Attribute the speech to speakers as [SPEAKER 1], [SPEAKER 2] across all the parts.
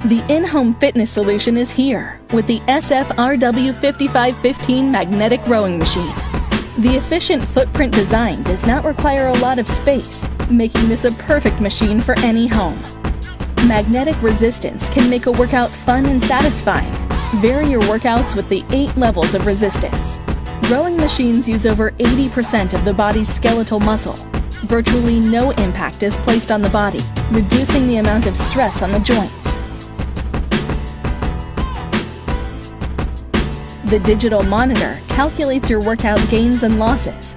[SPEAKER 1] The in-home fitness solution is here with the SFRW 5515 magnetic rowing machine. The efficient footprint design does not require a lot of space, making this a perfect machine for any home. Magnetic resistance can make a workout fun and satisfying. Vary your workouts with the 8 levels of resistance. Rowing machines use over 80% of the body's skeletal muscle. Virtually no impact is placed on the body, reducing the amount of stress on the joints. The digital monitor calculates your workout gains and losses.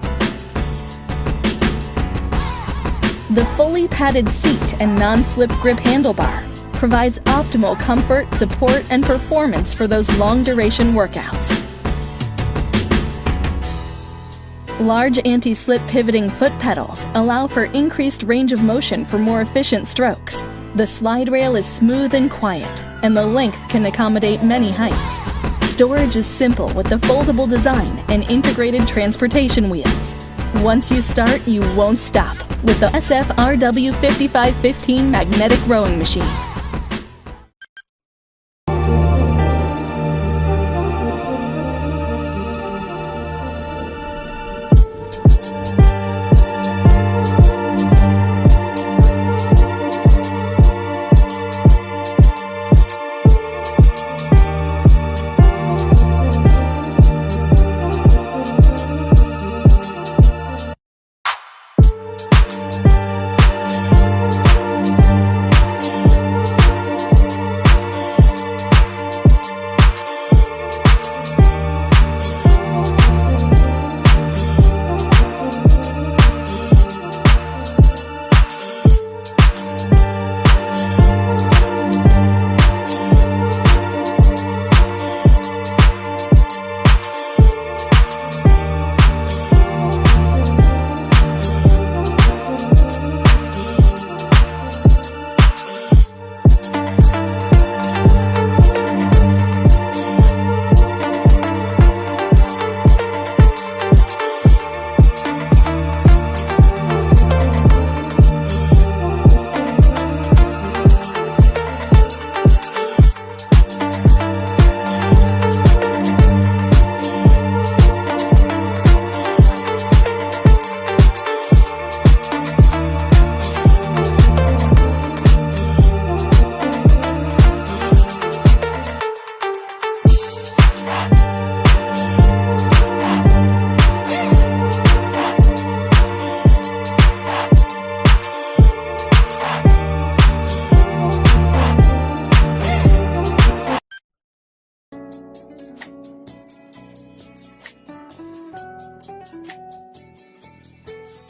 [SPEAKER 1] The fully padded seat and non-slip grip handlebar provides optimal comfort, support, and performance for those long-duration workouts. Large anti-slip pivoting foot pedals allow for increased range of motion for more efficient strokes. The slide rail is smooth and quiet, and the length can accommodate many heights. Storage is simple with the foldable design and integrated transportation wheels. Once you start, you won't stop with the SFRW 5515 magnetic rowing machine.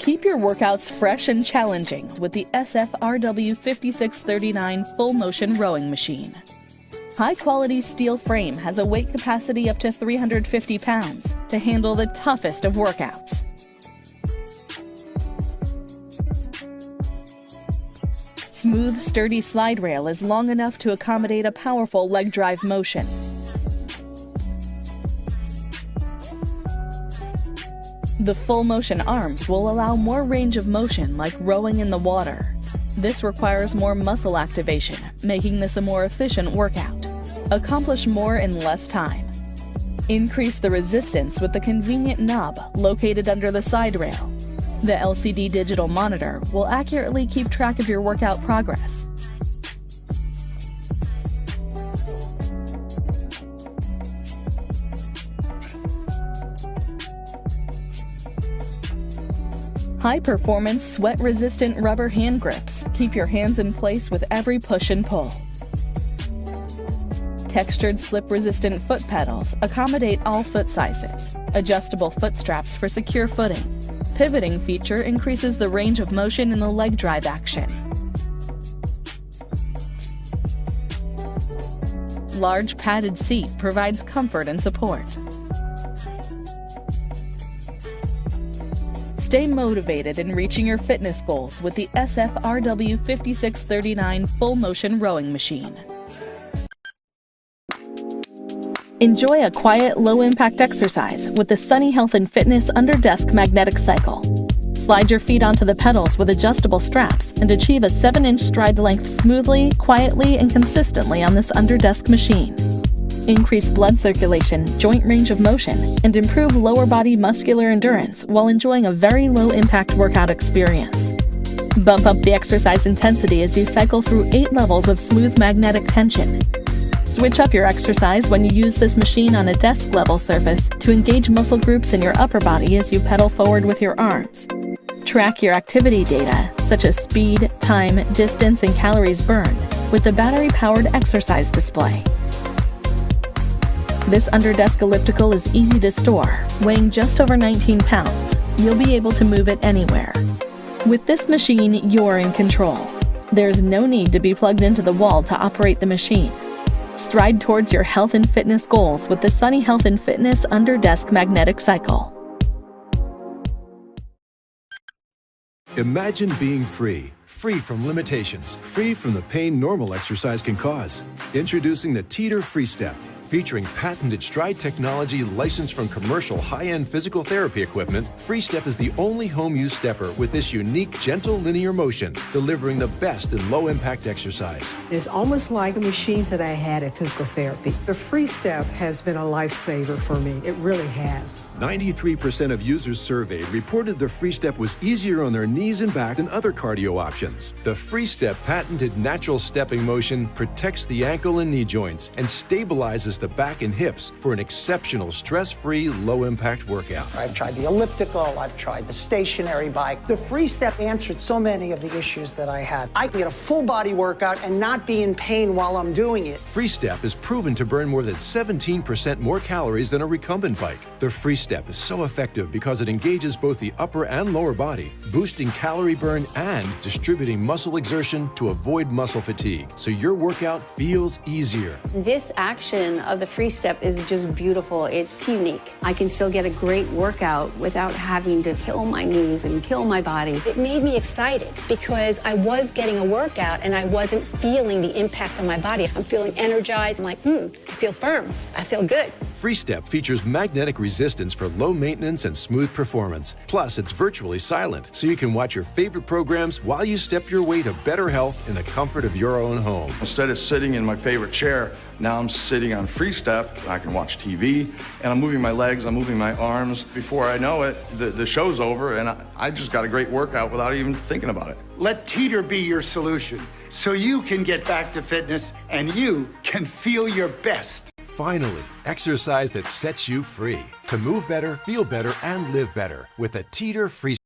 [SPEAKER 1] Keep your workouts fresh and challenging with the SFRW 5639 full motion rowing machine. High-quality steel frame has a weight capacity up to 350 pounds to handle the toughest of workouts. Smooth, sturdy slide rail is long enough to accommodate a powerful leg drive motion. The full motion arms will allow more range of motion like rowing in the water. This requires more muscle activation, making this a more efficient workout. Accomplish more in less time. Increase the resistance with the convenient knob located under the side rail. The LCD digital monitor will accurately keep track of your workout progress. High-performance, sweat-resistant rubber hand grips keep your hands in place with every push and pull. Textured slip-resistant foot pedals accommodate all foot sizes. Adjustable foot straps for secure footing. Pivoting feature increases the range of motion in the leg drive action. Large padded seat provides comfort and support. Stay motivated in reaching your fitness goals with the SFRW 5639 full motion rowing machine. Enjoy a quiet, low-impact exercise with the Sunny Health and Fitness Under Desk Magnetic Cycle. Slide your feet onto the pedals with adjustable straps and achieve a 7-inch stride length smoothly, quietly, and consistently on this under-desk machine. Increase blood circulation, joint range of motion, and improve lower body muscular endurance while enjoying a very low-impact workout experience. Bump up the exercise intensity as you cycle through 8 levels of smooth magnetic tension. Switch up your exercise when you use this machine on a desk-level surface to engage muscle groups in your upper body as you pedal forward with your arms. Track your activity data, such as speed, time, distance, and calories burned, with the battery-powered exercise display. This under-desk elliptical is easy to store, weighing just over 19 pounds. You'll be able to move it anywhere. With this machine, you're in control. There's no need to be plugged into the wall to operate the machine. Stride towards your health and fitness goals with the Sunny Health and Fitness Under-Desk Magnetic Cycle.
[SPEAKER 2] Imagine being free from limitations, free from the pain normal exercise can cause. Introducing the Teeter FreeStep. Featuring patented stride technology licensed from commercial high-end physical therapy equipment, FreeStep is the only home-use stepper with this unique, gentle linear motion, delivering the best in low-impact exercise.
[SPEAKER 3] It's almost like the machines that I had at physical therapy. The FreeStep has been a lifesaver for me. It really has.
[SPEAKER 2] 93% of users surveyed reported the FreeStep was easier on their knees and back than other cardio options. The FreeStep patented natural stepping motion protects the ankle and knee joints and stabilizes the back and hips for an exceptional stress-free, low-impact workout.
[SPEAKER 4] I've tried the elliptical, I've tried the stationary bike. The FreeStep answered so many of the issues that I had. I can get a full body workout and not be in pain while I'm doing it.
[SPEAKER 2] FreeStep is proven to burn more than 17% more calories than a recumbent bike. The FreeStep is so effective because it engages both the upper and lower body, boosting calorie burn and distributing muscle exertion to avoid muscle fatigue, so your workout feels easier.
[SPEAKER 5] This action of the FreeStep is just beautiful. It's unique. I can still get a great workout without having to kill my knees and kill my body.
[SPEAKER 6] It made me excited because I was getting a workout and I wasn't feeling the impact on my body. I'm feeling energized. I'm like, I feel firm. I feel good.
[SPEAKER 2] FreeStep features magnetic resistance for low maintenance and smooth performance. Plus, it's virtually silent, so you can watch your favorite programs while you step your way to better health in the comfort of your own home.
[SPEAKER 7] Instead of sitting in my favorite chair, now I'm sitting on FreeStep. I can watch TV, and I'm moving my legs, I'm moving my arms. Before I know it, the show's over, and I just got a great workout without even thinking about it.
[SPEAKER 8] Let Teeter be your solution, so you can get back to fitness and you can feel your best.
[SPEAKER 2] Finally, exercise that sets you free to move better, feel better, and live better with a Teeter FreeStep.